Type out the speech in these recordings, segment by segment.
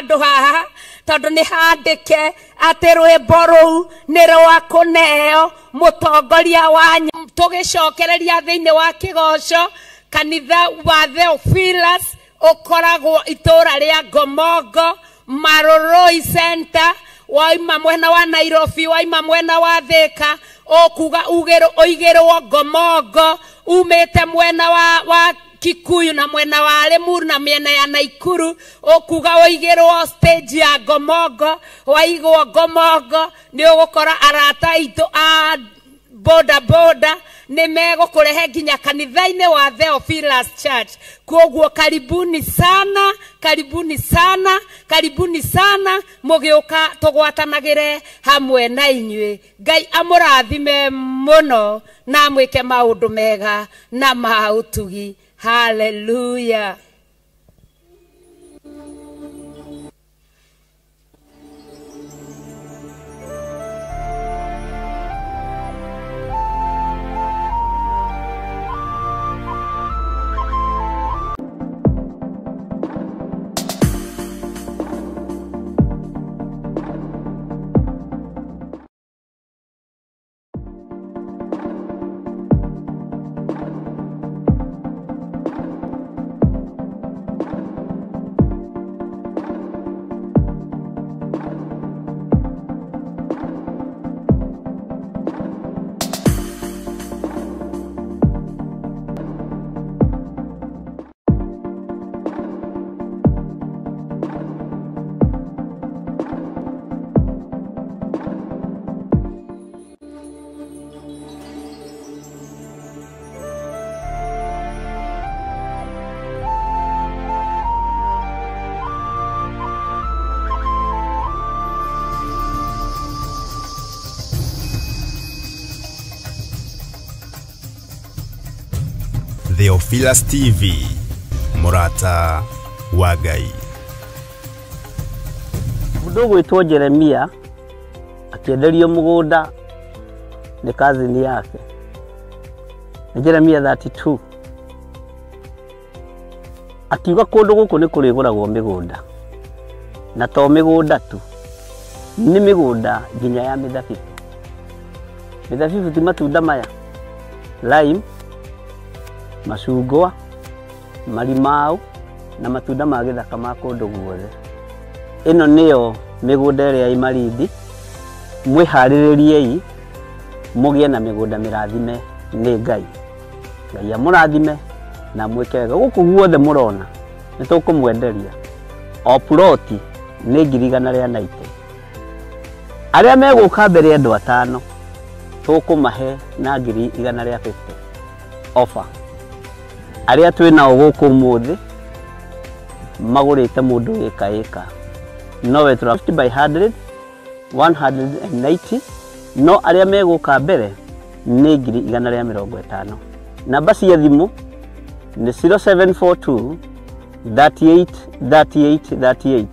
handu haha tondu ni handike ati rwimbo ruu ni rwa kuneo mutongoria wanyu. Tugicokereria thiini wa kigoco kanitha wa Theophilus ukoragwo itura ria Ngomongo Maroroi Center. Waima mwena wa Nairobi, waima mwena wa Thika, okuga uigirwo Ngomongo, umete mwena wa Kikuyu na mwena wa Limuru na miena ya Naikuru, okuga uigirwo stage ya Ngomongo. Waigwo Ngomongo ni ugukora arata itu a boda boda ni mego kurehe nginya kanitha-ini wa Theophilus Church. Koguo karibuni sana, karibuni sana, karibuni sana, mugiuka tugwatanagire hamwe na inywe. Ngai amurathime muno na mwike maundu mega na mautugi. Hallelujah. Theophilus TV, Murata wa Ngai. Mudogo witwa Jeremia akienderio mugunda ni kazini yake. Ni Jeremia 32. Akiuga kundu guku ni kuriguragwo migunda. Na to migunda tu. Ni migunda nginya ya mithabibu. Mithabibu ti matunda maya. Lime, macungwa, marimau na matunda ma githaka ma kundu guothe. Ino niyo migunda ria Imarindi. Mwihaririei mugie na migunda mirathime ni Ngai. Ngai amurathime na mwekega guku guothe murona ni tukumwenderia. O ploti ni 190. Aria meguka mbere andu 5 tukumahe na 150 offer. Aria twina guku muthi magurite mundu eka no we 50 by 100 190 no aria meguka mbere ni 150. Namba cia thimu ni 0742 38 38 38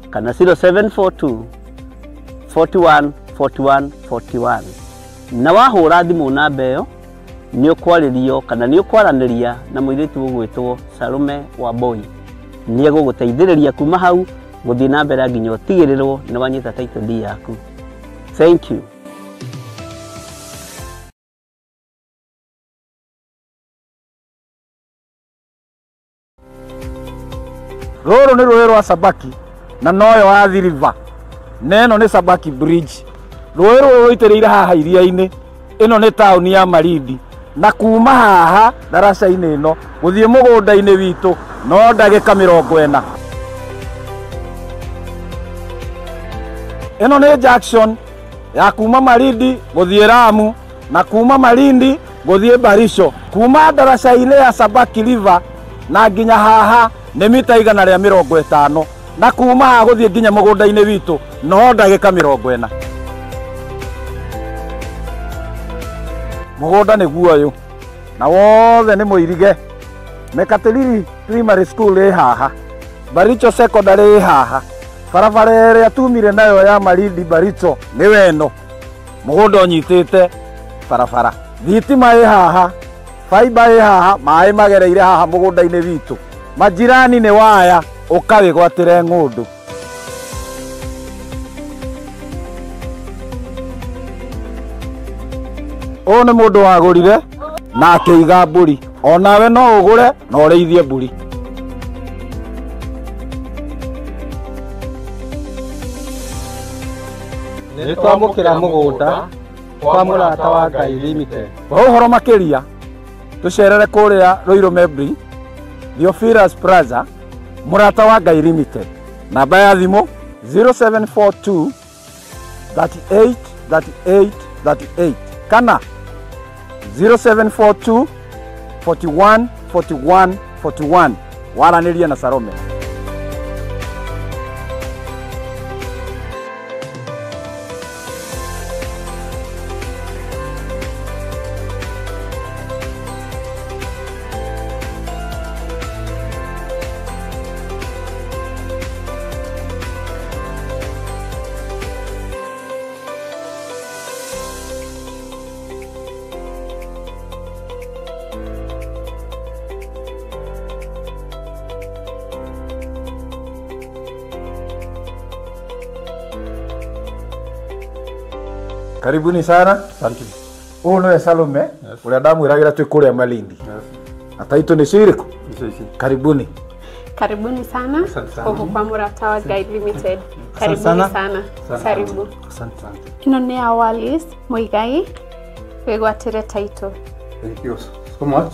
kana 0742 41 41 41. Na wahura thimu namba iyo ni ukwaririo kana ni ukwaraniria na muiritu ugwitwo Salome Wambui. Ni eguguteithiriria kuma hau guthii na mbere nginya utigirirwo ni wanyita title deed yaku. Thank you. Roro ni rũĩ rwa Sabaki na noyo wa Athi River. Neno ni Sabaki Bridge. Rũĩ rũrũ rũitĩrĩire haha iria-inĩ. Ĩno nĩ taũni ya Malindi. Na kuma haha daraca-inĩ ĩno gũthiĩ mũgũnda-inĩ witũ no ndagĩka 40. Ĩno nĩ junction ya kuma Malindi gũthiĩ Lamu na kuma Malindi gũthiĩ Barisho. Kuma daraca-inĩ ya Sabaki River na nginya haha nĩ mita 150 na kuma haha gũthiĩ nginya mũgũnda-inĩ witũ no ndagĩka 40. Mũgũnda nĩ guoyo na wothe nĩ mũirige. Mekatilili Primary School ĩ haha, Baricho Secondary ĩ haha, barabara ĩrĩa tumire nayo ya Malindi Baricho nĩ weno. Mũgũnda ũnyitĩte barabara. Thitima ĩ haha, fiber ĩ haha, maĩ magereire haha mũgũnda-inĩ witũ. Majirani nĩ waya ũkawĩgwatĩre ng'ũndũ. ũũ nĩ mũndũ wagũrire na akĩiga mbũri. Onawe no ũgũre na ũrĩithie mbũri. Nĩ twamũkĩra mũgũnda kwa mũrata wa Ngai Limited. Kwa ũhoro makĩria tũcerere kũrĩa Ruiru Mebri, Theophilus Plaza, mũrata wa Ngai Limited. Namba ya thimũ 0742 38 38 38 kana 0742 41 41 41. Waranĩria na Salome. Karibuni sana. Asante. Huyu ni Salome, ule ndamwiragira twi kuria Malindi. Ataitu ni ciriko? Karibuni. Karibuni sana. Huko kwa mũrata wa Ngai Limited. Karibuni sana. Karibu. Asante. Ino ni Awalis Muigai wigwatire title. Thank you so much.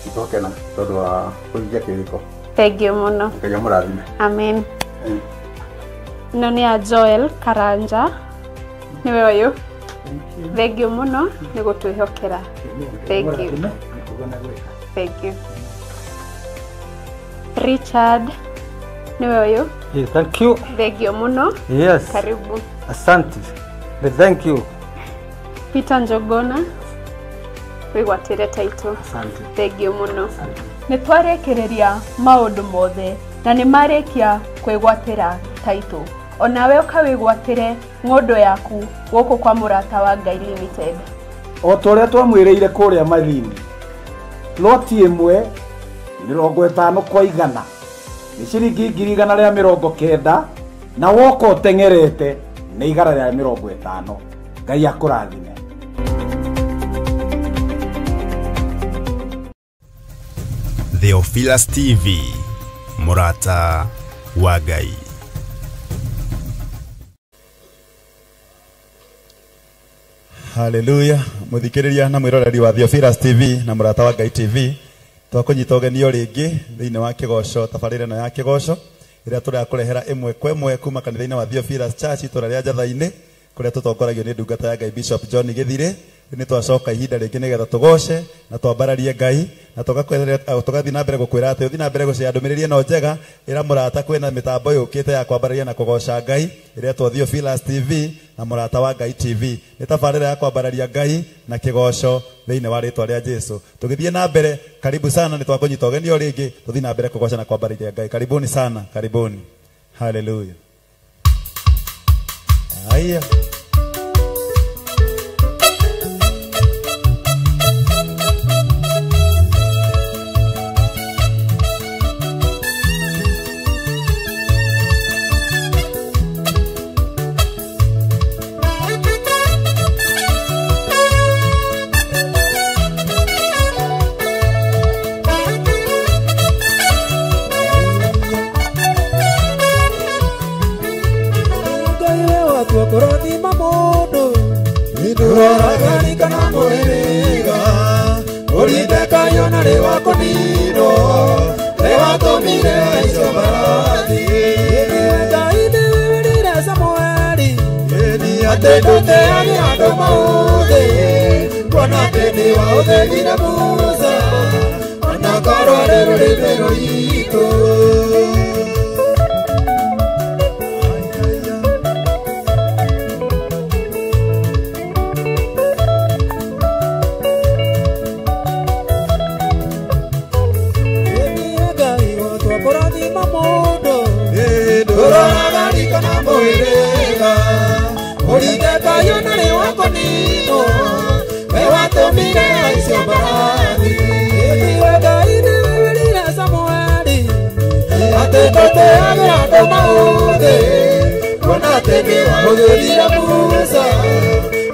Itokena todo wa kuingia kiriko. Thank you muno. Ngai amurathime. Amen. Ino ni ya Joel Karanja. Niwe oyo. Thank you muno ni gutwihokera. Thank you. Thank you. Richard niwe oyo. Yes, thank you. Thank you muno. Yes. Karibu. Asante. Thank you. Peter Njogona wigwatire title. Asante. Thank you muno. Nĩ twarekereria maũndũ mothe na nĩ marĩkia kwĩgwatĩra title. Onawe ũkawĩgwatĩre ng'ondo yaku gũkũ kwa mũrata wa Ngai Limited. O tũrĩa twamwĩrĩire kũrĩa Malindi, loti ĩmwe 50 kwa 100 nĩ ciringi 190 na woka ũteng'erete nĩ 150. Ngai akũrathime. Theophilus TV, mũrata wa Ngai. Hallelujah. Muthikiriria na mwiroreri wa Theophilus TV na mũrata wa Ngai TV. Twakunyita ũgenio rĩngĩ thĩinĩ wa kĩgoco tabarĩra ĩno ya kĩgoco ĩrĩa tũrakũrehera ĩmwe kwa ĩmwe kuma kanitha-inĩ wa Theophilus Church itũra rĩa Njatha-inĩ kũrĩa tũtongoragio nĩ ndungata ya Ngai Bishop John Gĩthire. Nĩ twacoka ihinda rĩngĩ nĩgetha tũgoce na twambararie Ngai na tũgathiĩ na mbere gũkwĩra atĩ ũthiĩ na mbere gũcea ndũmĩrĩri ĩno njega ĩra mũrata kwĩna mĩtambo yũkĩte ya kwambararia na kũgoca Ngai ĩretwo Theophilus TV na mũrata wa Ngai TV. Nĩ tabarĩra ya kwambararia Ngai na kĩgoco thĩinĩ wa rĩtwa rĩa Jesũ. Tũgĩthiĩ na mbere, karibu sana, nĩ twakũnyita ũgenio rĩngĩ tũthiĩ na mbere kũgoca na kwambararia Ngai. Karibuni sana, karibuni. Hallelujah. Haya.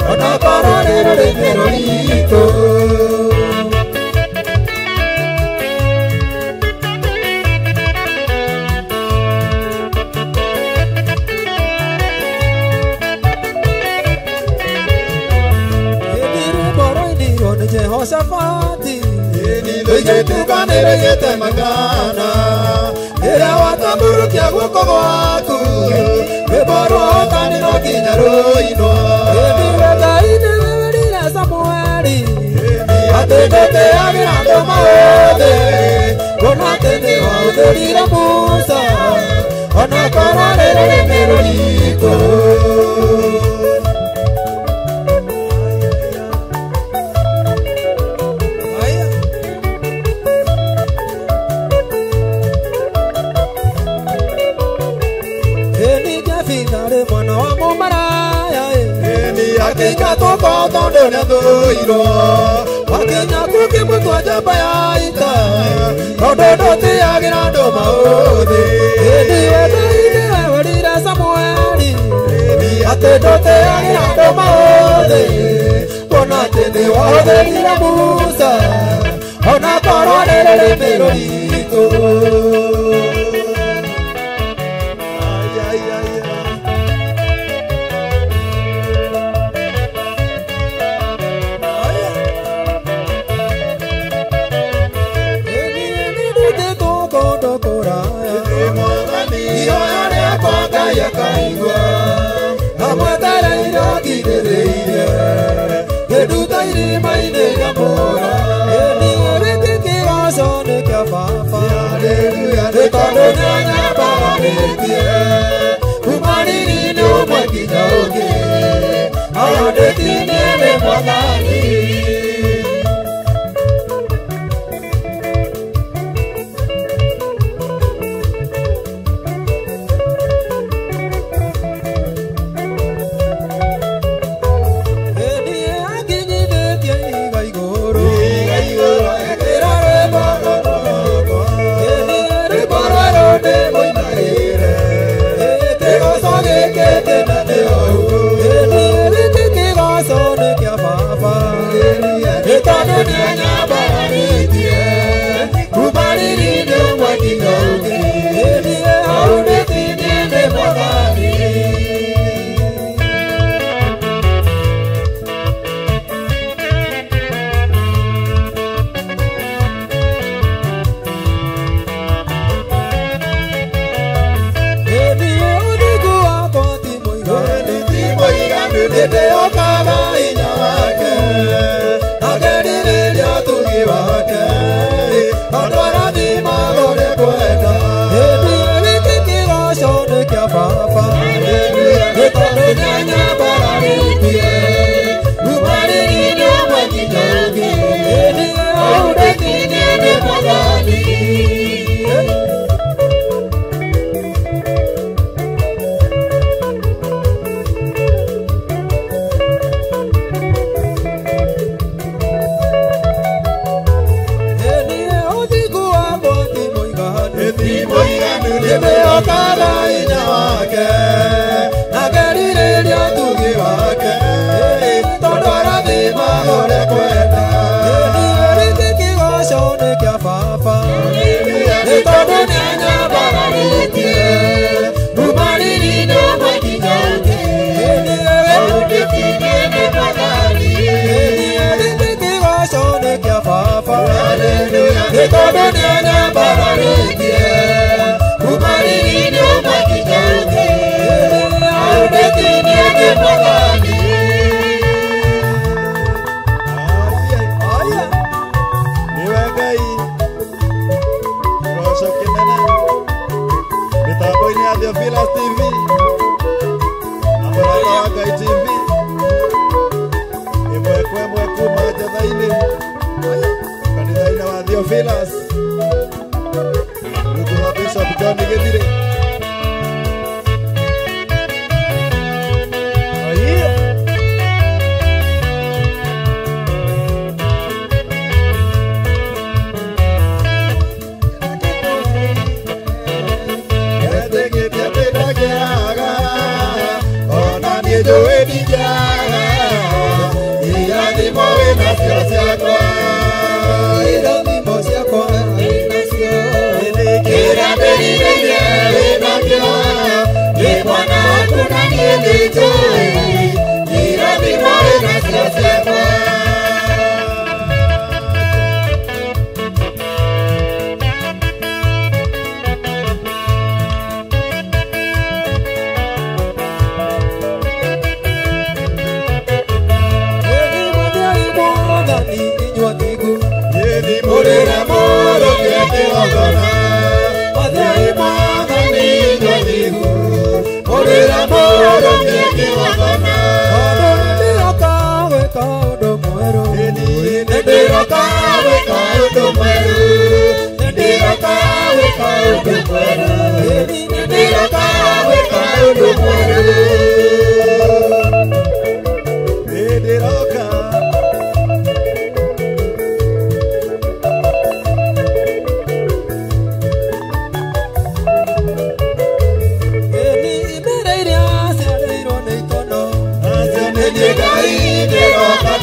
Ona Jehoshaphat Tukanĩrĩgĩte makana ĩrĩa watamburukia guoko gwaku rwĩmbo rwokanĩro nginya rũinwo ĩndiwe Ngai nĩwe werire Samũeli atĩ ndũteagĩra andũ maũthĩ kuona atĩ nĩwahũthĩrire Musa ona korwo nĩ rũrĩmĩ rũritũ. Akinya toko tondo na doiro Akinya kuki mutwa jamba ya ita Tondo dote agira ndo maudhi Edi eda ide werire Samũeli Ate dote agira ndo maudhi Kona tene wahũthĩrire Musa Ona korwo nĩ rũrĩmĩ rũritũ.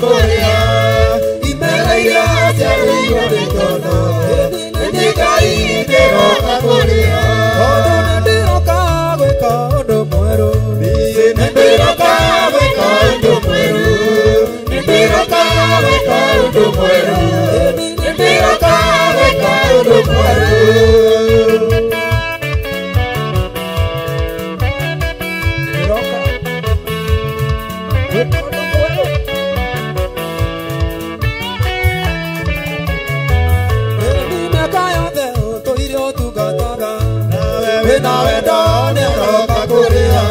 kakuria imereire ciarĩirwo nĩ tono nĩ Ngai ndĩroka kũrĩa tondũ nĩndĩroka gwĩka ũndũ mwerũ nĩndĩroka gwĩka ũndũ mwerũ nĩndĩroka gwĩka ũndũ mwerũ nĩndĩroka gwĩka ũndũ mwerũ nawe ndone roka kuria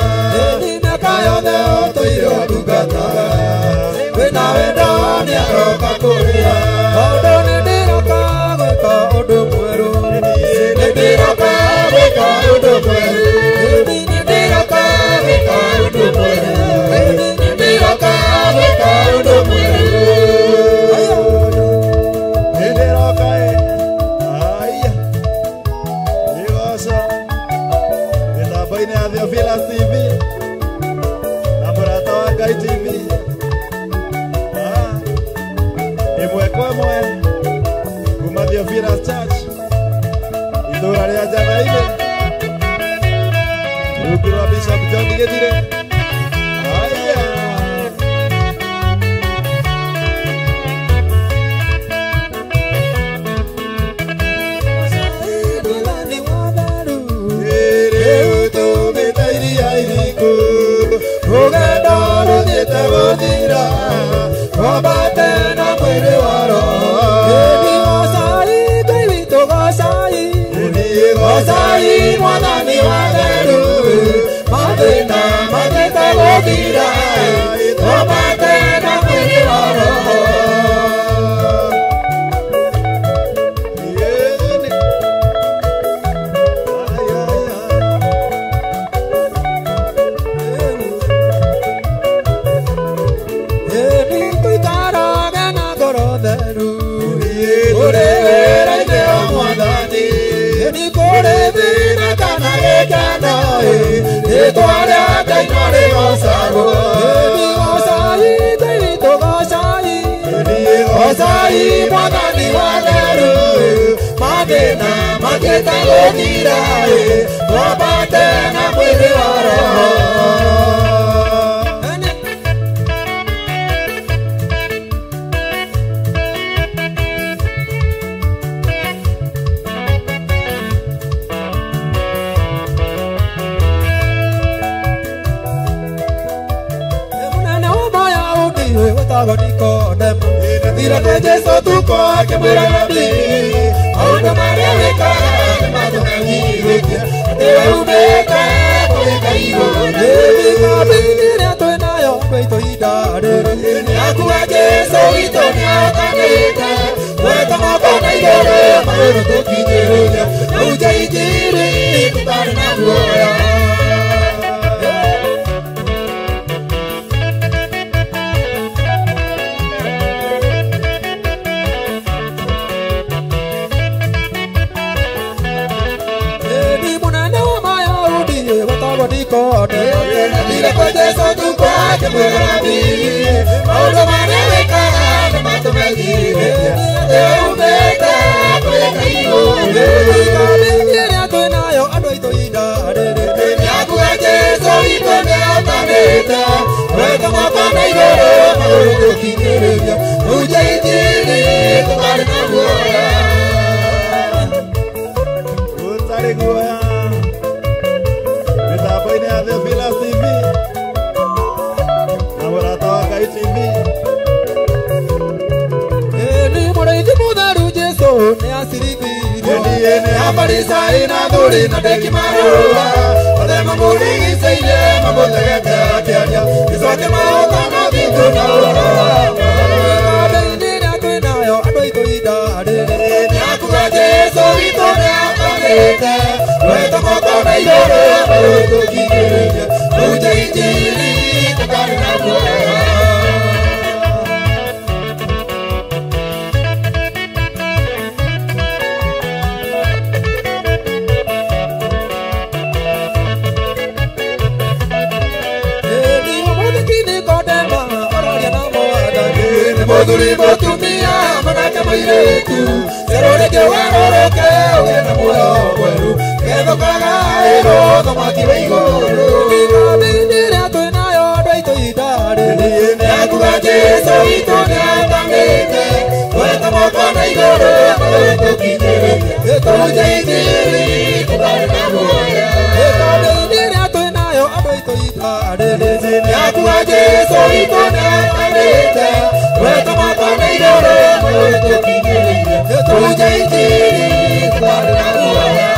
nĩmĩaka yothe ũtũire ũtungataga wĩ nawe ndone roka kuria tondũ nĩndĩroka gwĩka ũndũ mwerũ nĩndĩroka gwĩka ũndũ mwerũ nĩndĩroka gwĩka ũndũ mwerũ nĩndĩroka gwĩka ũndũ mwerũ nĩndĩroka Theophilus TV na Murata wa Ngai TV imwe kwa imwe kuma Theophilus Church ithura rĩa Njanaine rũkĩrwa Bishop John Gĩthire gũthira wambate na mwĩrĩ wa roho gocai Ngai witũ gocai gocai mwathani wa theru mathĩna mathĩte gũthira wambate na mwĩrĩ wa roho gocai mwathani wa theru mathĩna mathĩte gũthira wambate na mwĩrĩ wa roho Tira de Jesu tuko akimwĩra nabii maũndũ marĩa wĩkaga nĩmatũmenyithĩtie atĩ we umĩte kũrĩ Ngai igũrũ mĩgambi ĩrĩa twĩnayo gwitũ ihinda rĩrĩ nĩakuga Jesu witũ nĩahotanĩte gweta moko na igũrũ maũndũ tũkinyĩrĩria tũhunjie injiri tũtarĩ na guoya Tira kwa Jesu tuko akimwĩra nabii maũndũ marĩa wĩkaga nĩmatũmenyithĩtie atĩ we umĩte kũrĩ Ngai igũrũ mĩgambi ĩrĩa twĩnayo andũ aitũ ihinda rĩrĩ nĩakuga Jesu witũ nĩahotanĩte gweta moko na igũrũ maũndũ tũkinyĩrĩria tũhunjie injiri tũtarĩ na guoya gũtarĩ guoya mĩtambo-inĩ ya Theophilus TV na Murata wa Ngai TV nĩ mũrĩithi mũtheru Jesu nĩacirithĩirio nĩ Afarisai na athuri na ndĩkimarũa othe mamũrigicĩirie mamũtegete akĩaria gĩcoke mahoka mathitũ na ũhoro thĩ-inĩ ĩrĩa twĩnayo andũ aitũ ihinda rĩrĩ nĩakuga Jesu witũ nĩahotanĩte gweta moko na igũrũ maũndũ tũkinyĩrĩria tũhunjie injiri tũtarĩ na guoya Moduri motumia manake mairetu Serore ke waroroke Ugena muyo weru Kedo kaga ero Thamaki weigoro Ikabindire atuinayo Dweito idare Neakuga Jesu ito neatamete Weta mokona igoro Weta kitere Tuje itiri Kubari na muya Ikabindire atuinayo Dweito idare Neakuga Jesu ito neatamete Weta mokona igoro Weta kitere Tuje itiri Kubari na muya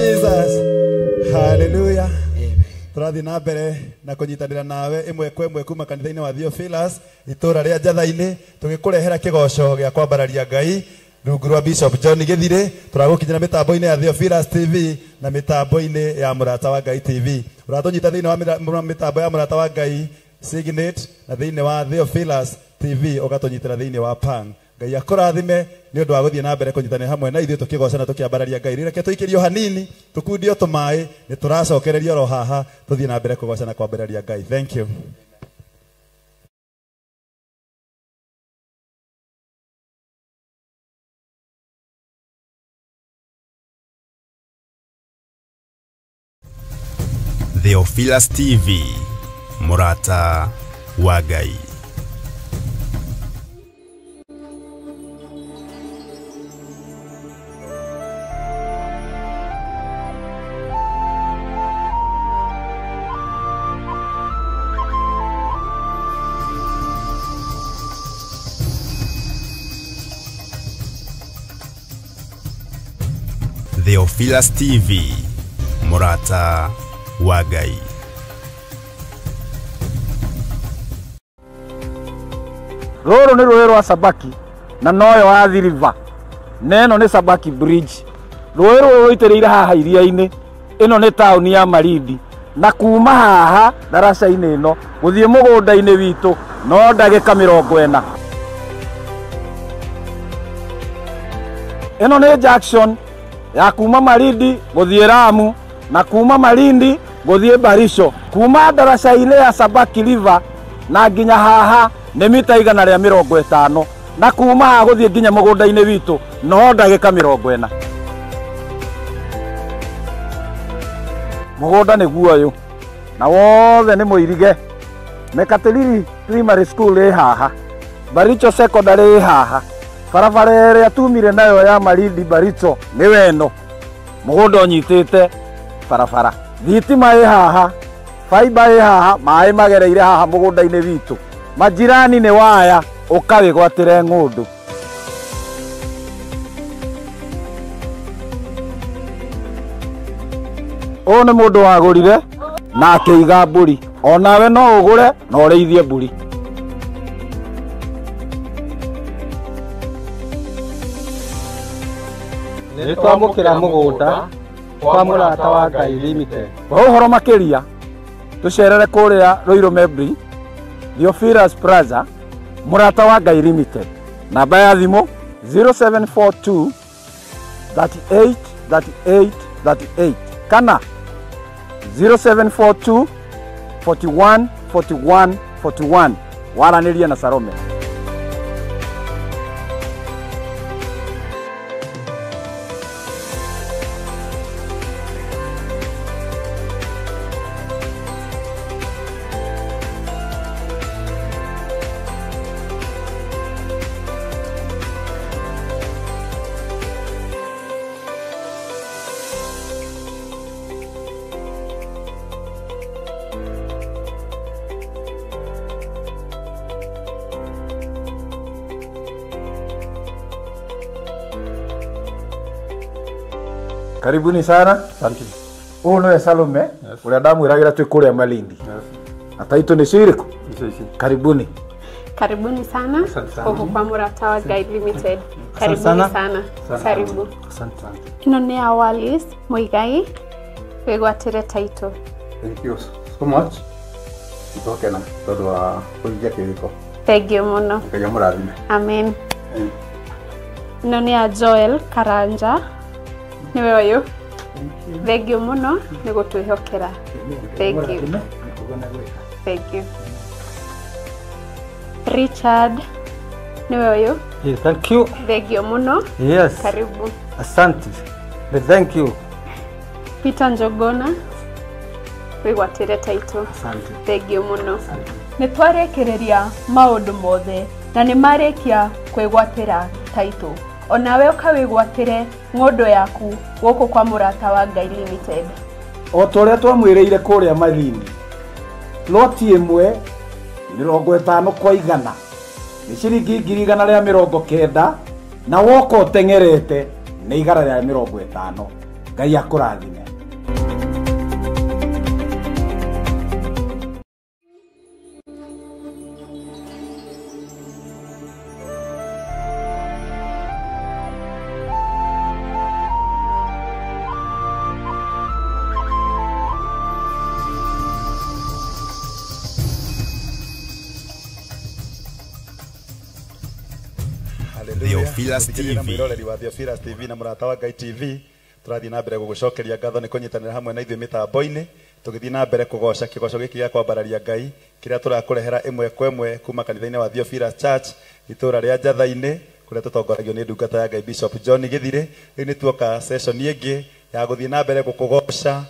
Jesus. Hallelujah. Turathi na mbere na kunyitanira nawe imwe kwa imwe kuma kanitha-ini wa Theophilus itura ria Njatha-ini tugikurehera kigoco gia kwambararia Ngai rungu rwa Bishop John Githire. Turagukinyira mitambo-ini ya Theophilus TV na mitambo-ini ya Murata wa Ngai TV. Uratunyita thiini wa mitambo ya Murata wa Ngai Signet na thiini wa Theophilus TV ugatunyitira thiini wa Pang. Ngai akurathime ni undu wa guthie na mbere kunyitanira hamwe na ithuĩ tukigocana tukiambararia Ngai. Reke tuikirio hanini tukundio tumai ni turacokereria ro haha tuthie na mbere kugocana kwambararia Ngai. Thank you. Theophilus TV, Murata wa Ngai. Theophilus TV, Murata wa Ngai. Rũrũ nĩ rũĩ rwa Sabaki na noyo Athi River. Neno nĩ Sabaki Bridge. Rũĩ rũrũ rũitĩrĩire haha iria-inĩ. Ĩno nĩ taũni ya Malindi. Na kuma haha daraca-inĩ ĩno gũthiĩ mũgũnda-inĩ witũ no ndagĩka 40. Ĩno nĩ junction ya kuma Malindi gũthiĩ Lamu na kuma Malindi gũthiĩ Barisho. Kuma daraca-inĩ ya Sabaki River na nginya haha nĩ mita 150 na kuma haha gũthiĩ nginya mũgũnda-inĩ witũ no ndagĩka 40. Mũgũnda nĩguo ũyũ na wothe nĩ mũirige. Mekatilili Primary School ĩ haha, Baricho Secondary ĩ haha, barabara ĩrĩa tumire nayo ya Malindi Baricho nĩ weno. Mũgũnda ũnyitĩte barabara. Thitima ĩ haha, fiber ĩ haha, maĩ magereire haha mũgũnda-inĩ witũ. Majirani nĩ waya ũkawĩgwatĩre ng'ũndũ. Ũyũ nĩ mũndũ wagũrire na akĩiga mbũri. Onawe no ũgũre na ũrĩithie mbũri. Nĩ twamũkĩra mũgũnda kwa Murata wa Ngai Limited. Kwa ũhoro makĩria tũcerere kũrĩa Ruiru Mebri, Theophilus Plaza, Murata wa Ngai Limited. Namba ya thimũ 0742 38 38 38 kana 0742 41 41 41. Waranĩria na Salome. Karibuni sana. Asante. Huyu ni Salome. Ule damu iragira tu kule Malindi. Ataitwa ni Shiriko. Karibuni. Karibuni sana. Huko kwa Murata wa Ngai Limited. Karibuni sana. Karibu. Asante. Ino ni Awalis Muigai. Wegwatire title. Thank you so much. Itokena todo wa kuingia kiriko. Thank you muno. Ngai amurathime. Amen. Ino ni Joel Karanja. Niwe wayo. Thank you muno ni gutwihokera. Thank you. Thank you. Richard. Niwe wayo. Yes, thank you. Thank you muno. Yes. Karibu. Asante. Thank you. Peter Njogona. Wegwatire title. Asante. Thank you muno. Nĩ twarekereria maũndũ mothe na nĩ marĩkia kwĩgwatĩra title. Onawe ũkawĩgwatĩre ng'ũndũ yaku gũkũ kwa Murata wa Ngai Limited. O tũrĩa twamwĩrĩire kũrĩa Malindi. Loti ĩmwe 50 kwa 100. Nĩ ciringi 190 na woka ũteng'erete nĩ 150. Ngai akũrathime. Theophilus TV. Mwiroreri wa Theophilus TV na Murata wa Ngai TV. Turathi na mbere gugucokeria ngatho ni kunyitanira hamwe na ithuĩ mitambo-ini tugithi na mbere kugoca kigoco giki gĩa kwambararia Ngai kiria turakurehera imwe kwa imwe kuma kanitha-ini wa Theophilus Church itura ria Njatha-ini kuria tutongoragio ni ndungata ya Ngai Bishop John Githire. Riu ni tuoka session ingi ya guthii na mbere gukugoca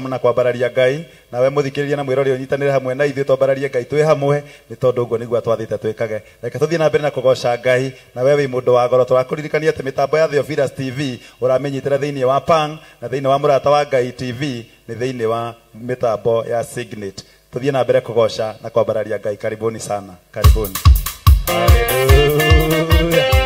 na kwambararia Ngai nawe muthikiriria na mwiroreri unyitanire hamwe na ithuĩ twambararie Ngai twi hamwe ni tondu uguo niguo twathite twikage. Reke tuthii na mbere na kugoca Ngai na wewe mundu wa ngoro turakuririkania ati mitambo ya Theophilus TV uramenyitira thiini wa Pang na thiini wa Murata wa Ngai TV ni thiini wa mitambo ya Signet. Tuthii na mbere kugoca na kwambararia Ngai. Karibuni sana, karibuni. Hallelujah.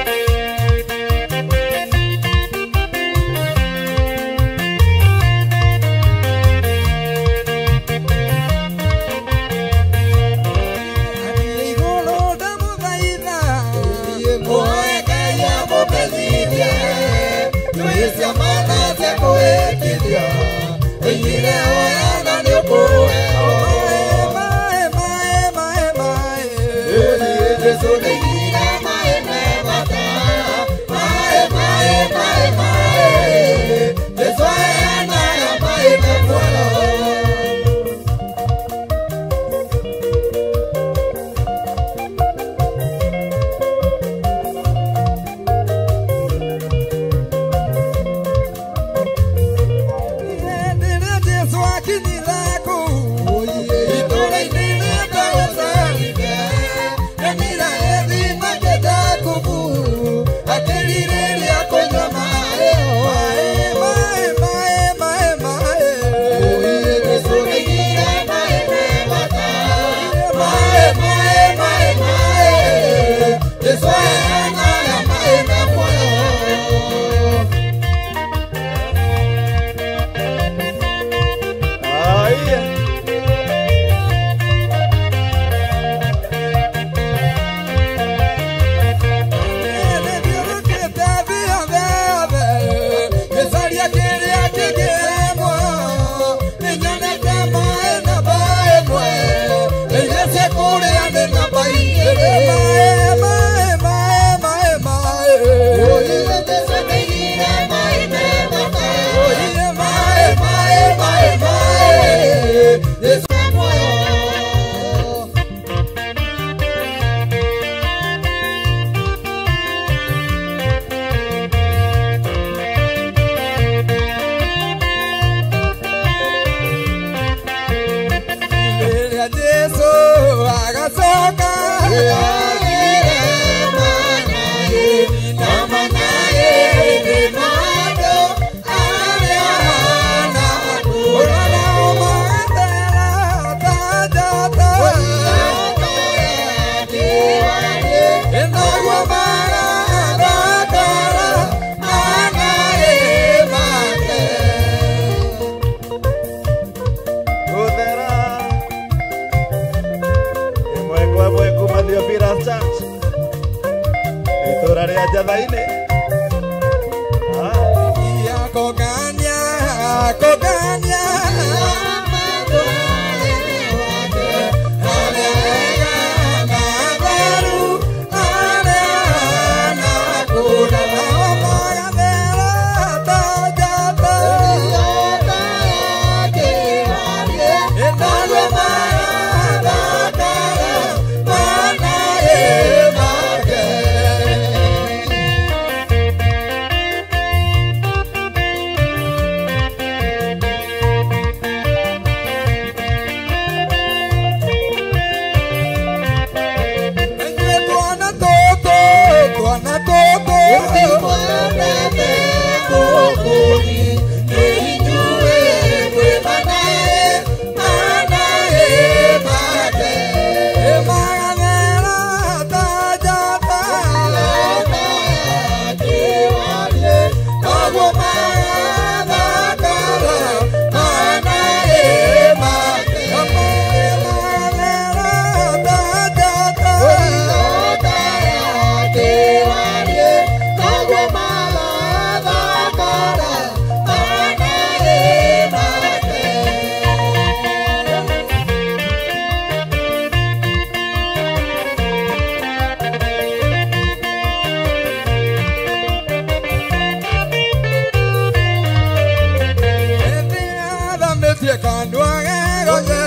tie kandwage goje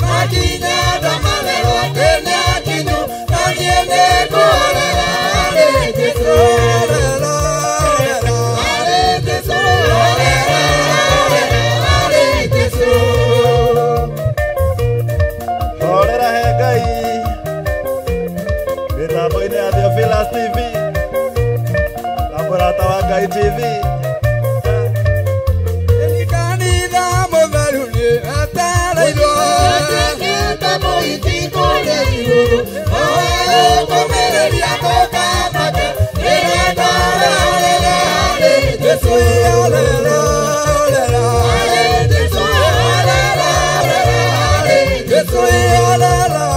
Makinya damalero kenya kinyu Naniene korera Jesu TV, Laboratorio Gai TV. Elikanida moveruni ataleiro. Tamo itiko leiro. Oh, comereria toca mate. Era Jesu alera. Jesu alera. Jesu alera.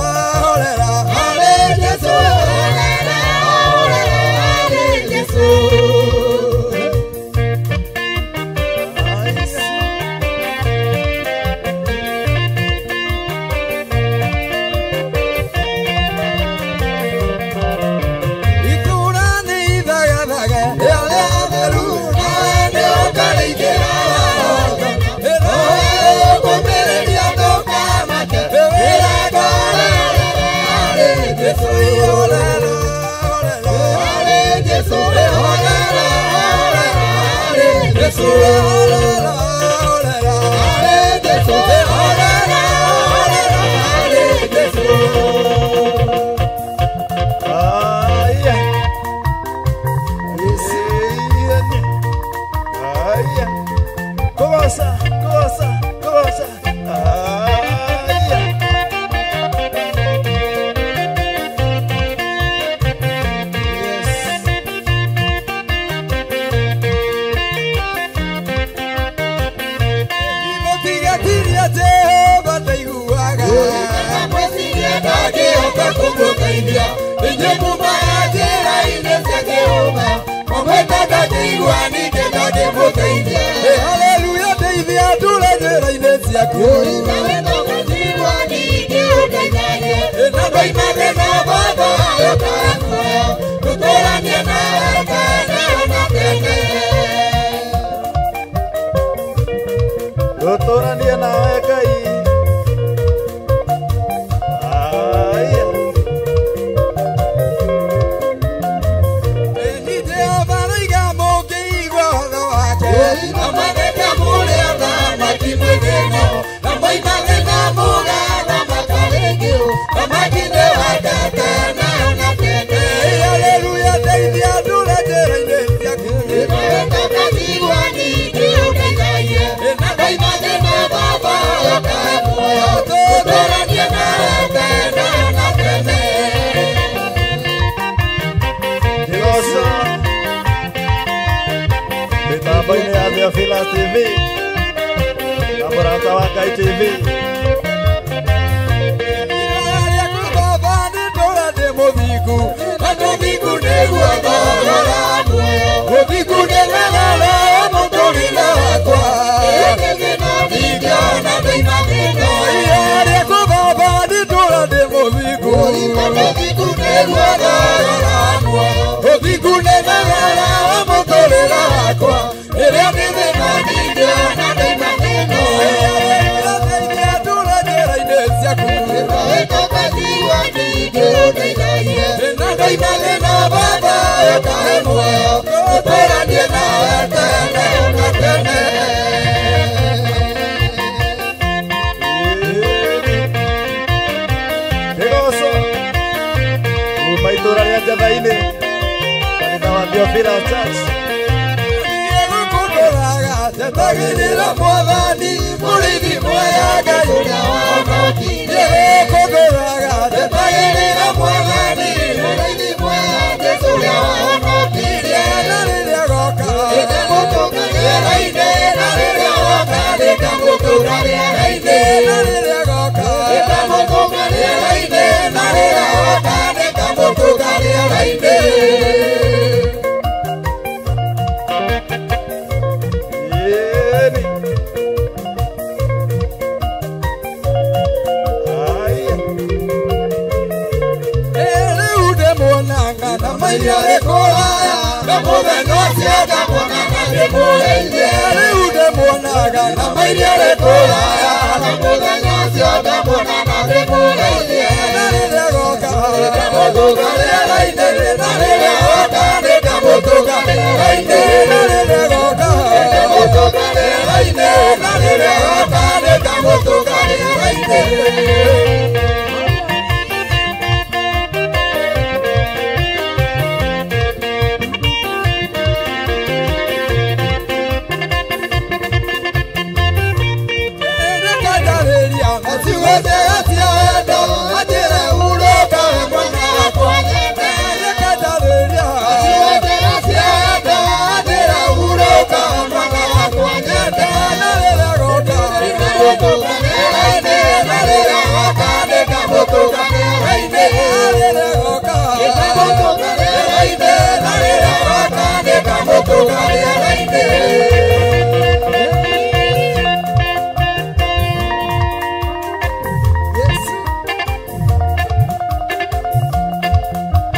Hallelujah, David, I do like Filas TV, Laboratorio Gai TV. Yeah.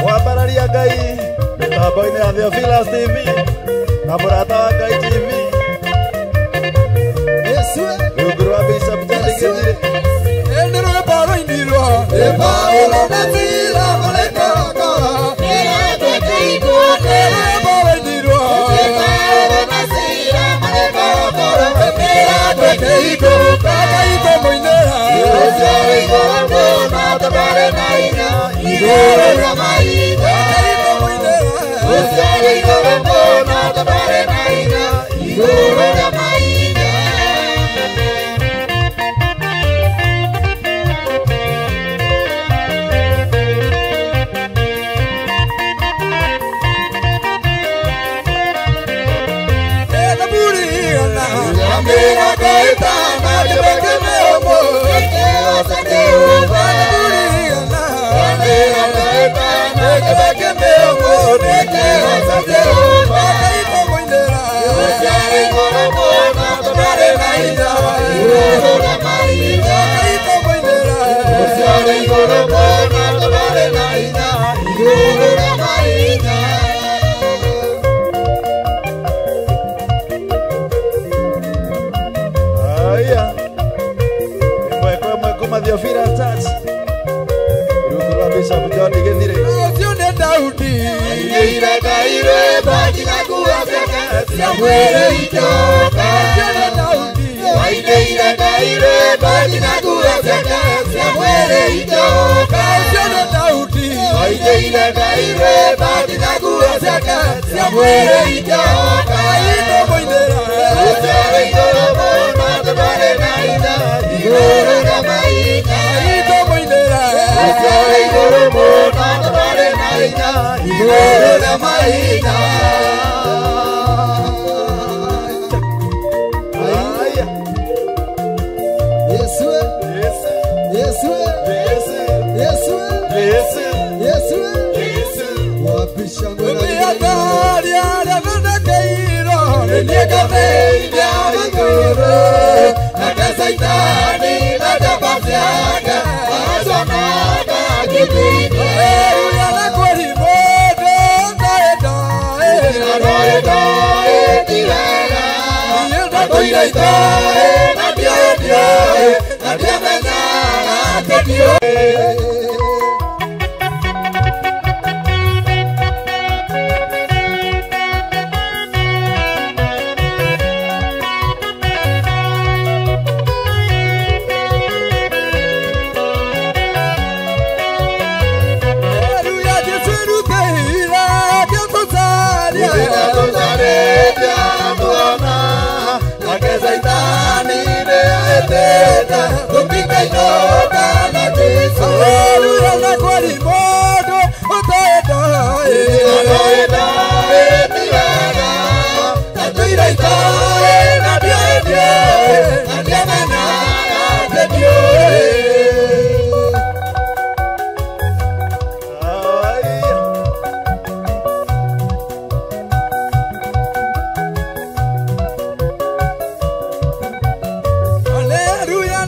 Wabararia Ngai mitambo-inĩ ya Theophilus TV na mũrata wa Ngai TV rungu rwa Bishop John Githiri ĩndĩ rwĩmbo rũinirwo nĩ Paulo na Sila magĩkoroka rwĩmbo rũinirwo nĩ Paulo na Sila magĩkoroka twĩkĩikũrũka mũinĩra ũcio igũrũ mũno tabarĩ na hinya igũrũ rĩa maitho ũcio igũrũ mũno tabarĩ na hinya igũrũ rĩa maitho Mira gaita na jebeke me omo ke osate uba burigana mira gaita na jebeke me omo ke osate uba gaita moindera osare goromo na tobare naida ora maida gaita moindera osare goromo na tobare naida ora maida Theophilus Church rungu rwa Bishop John Githiri ũcio nĩ Daudi aigĩire Ngai rwĩmbo kuwa cia mwĩrĩ ijoka ũcio nĩ Daudi aigĩire Ngai rwĩmbo kuwa cia mwĩrĩ ijoka ũcio nĩ Daudi aigĩire Ngai rwĩmbo kuwa cia mwĩrĩ ijoka ino moindera ũcio igũrũ mũno tabarĩ na hinya igũrũ rĩa maitho ino moindera ũcio igũrũ mũno tabarĩ na hinya igũrũ rĩa maitho Yesu Yesu Yesu Yesu Yesu Yesu Yesu wapisha ngoma ya keiro niega meida ngoro akasaitani na tabafyaga azanaga kibiko ya la kweli modo ngaeda ngaeda tirera yenda koiraita na dia na dia mena na dio Hallelujah,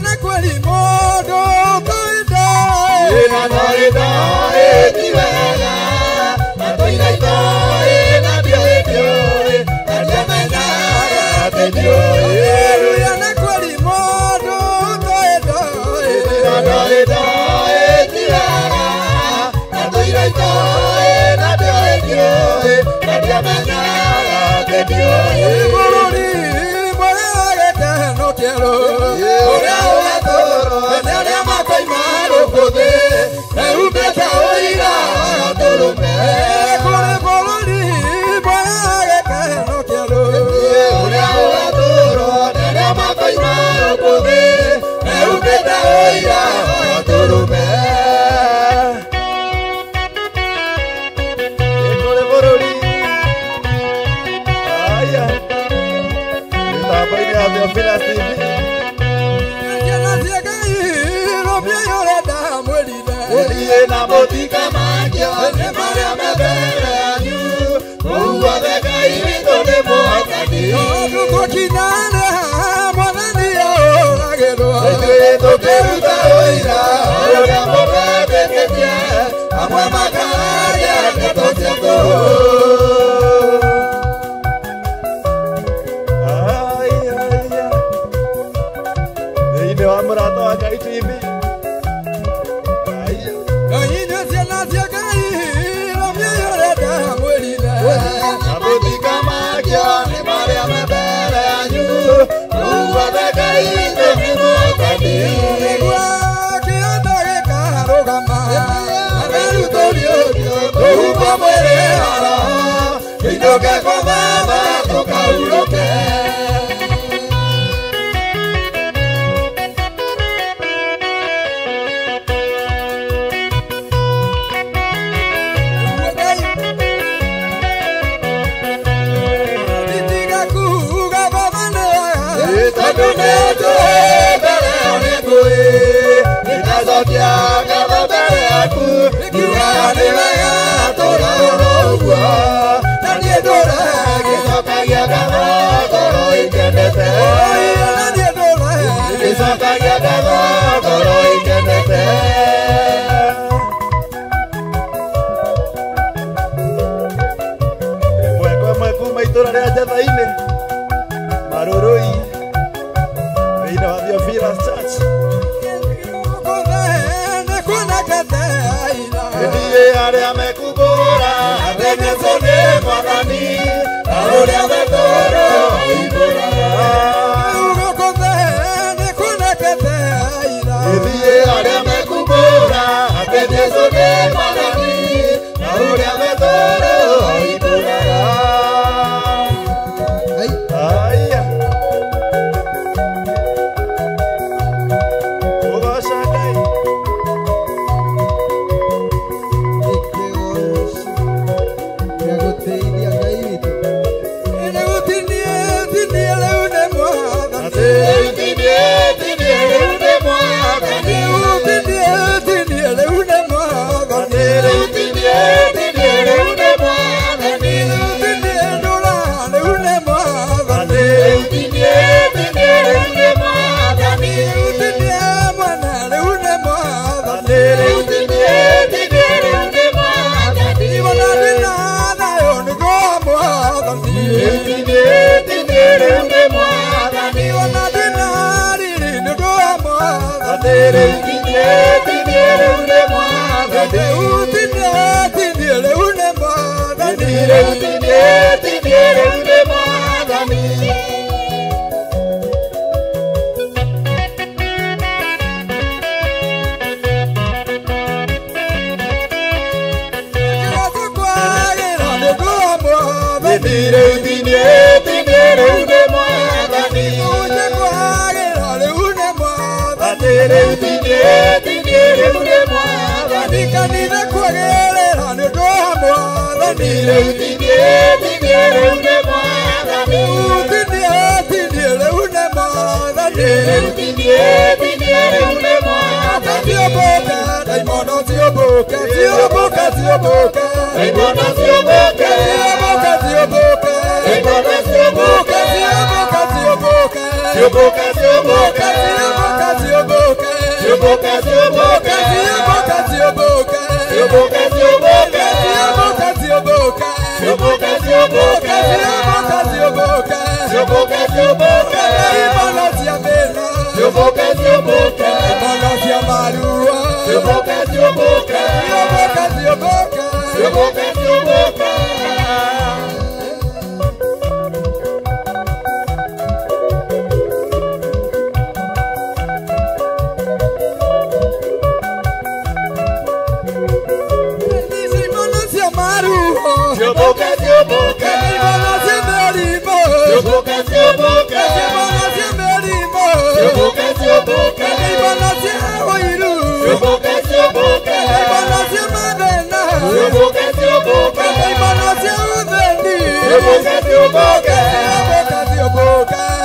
Sioboke, sioboke. Ibana simerimo. Sioboke, sioboke. Ibana simerimo. Sioboke, sioboke. Ibana sihoiru. Sioboke, sioboke. Ibana simadena. Sioboke, sioboke. Ibana siudeni. Sioboke, sioboke.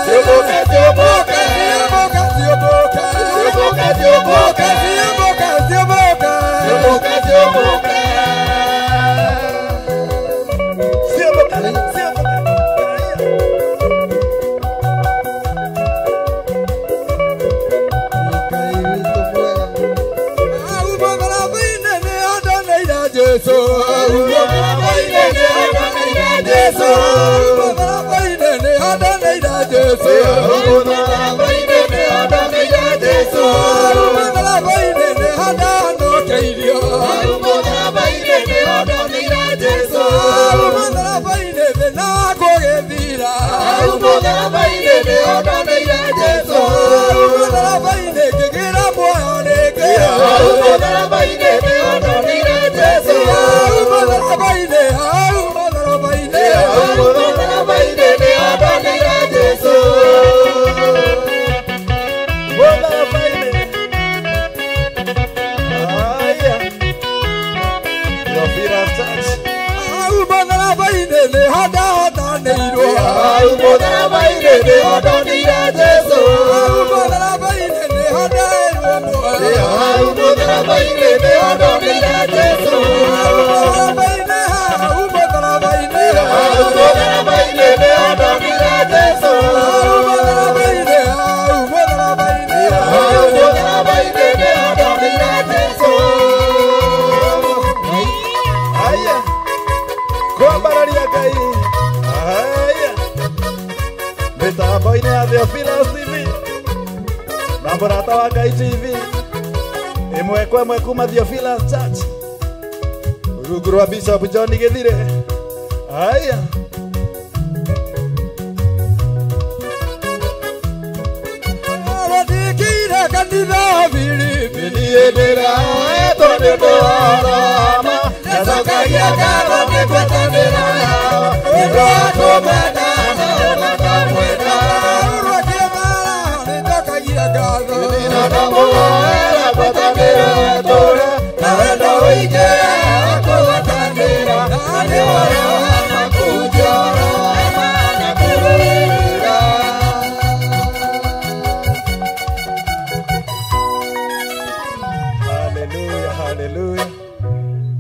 Sioboke, sioboke. Sioboke, sioboke. Sioboke, sioboke. Sioboke, sioboke. Sioboke, sioboke. Sioboke, sioboke. Namborata wa Ngai TV imwe kwa imwe kuma Theophilus Church rungu rwa Bishop John Githire. Aya aradikira kanitha Filipi niendera etonde twarama nacokagia ngatho nĩ ngwatanĩra nĩũndũ wa kũmendana ona ngamwenda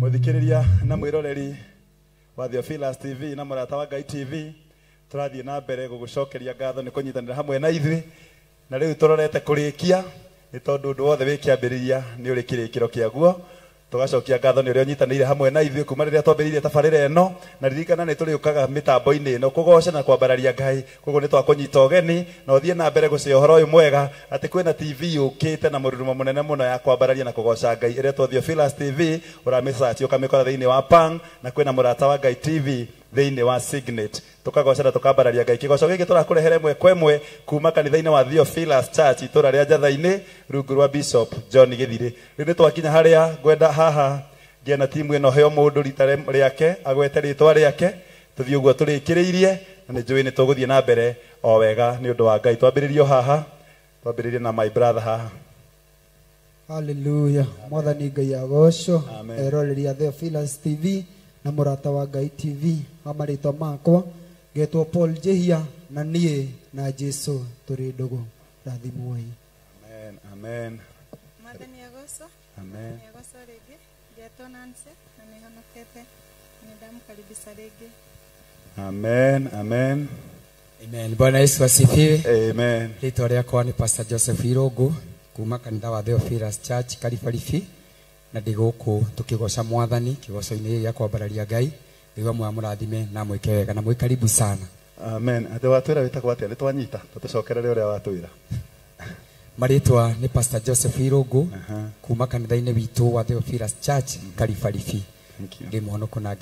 muthikiriria na mwiroreri wa Theophilus TV na murata wa Ngai TV turathie na mbere gugucokeria ngatho ni kunyitanira hamwe na ithui na riu turorete kurikia ni tondu undu wothe wi kiambiriria ni uri kirikiro kiaguo tugacokia ngatho ni uri unyitanire hamwe na ithui kuma riria twambiririe tabarira eno na ririkana ni turiukaga mitambo-ini eno kugoca na kwambararia Ngai koguo ni twakunyita ugeni na uthie na mbere gucia uhoro uyu mwega ati kwina TV ukite na mururumo munene muno ya kwambararia na kugoca Ngai ire twa Theophilus TV uramisearch ukamikora thiini wa Pang na kwina murata wa Ngai TV thiini wa Signet tukagoca na tukambararia Ngai kigoco giki turakurehere mwe kwemwe kuma kanitha-ini wa Theophilus Church itura ria Njatha-ini rungu rwa Bishop John Githire. Riu twakinya haria ngwenda haha ngiena timu ino heo mundu rita riake agwete ritwa riake tuthie uguo turikiriirie na ni njui ni tuguthie na mbere o wega ni undu wa Ngai. Twambiririo haha twambiririe na my brother haha. Hallelujah. Mwathani Ngai agocwo eroreria Theophilus TV na murata wa Ngai TV amaritwa makwa getwo Paul Jehia na nie na Jesu turi ndugu rathimwoi. Amen. Amen. Mwathani agocwo. Amen. Agocwo rĩngĩ getwo Nancy na nĩ honokete nĩ ndamkaribisha rĩngĩ. Amen. Amen. Amen. Bwana Yesu asifiwe. Amen. Rĩtwa rĩakwa nĩ Pastor Joseph Irungu kuma kanitha wa Theophilus Church Karibaribi na ndĩ gũkũ tũkĩgoca Mwathani kĩgoco-inĩ gĩa kwambararia Ngai Ngai mwa mũrathime na mwĩke wega na mwĩ karibu sana. Amen. Ate watwĩra wĩtagwo atĩa nĩ twanyita tũtũcokerere ũrĩa watwĩra. Marĩtwa nĩ Pastor Joseph Irungu kuma kanitha-inĩ witũ wa Theophilus Church Karibaribi. Ndĩ mũhonoko na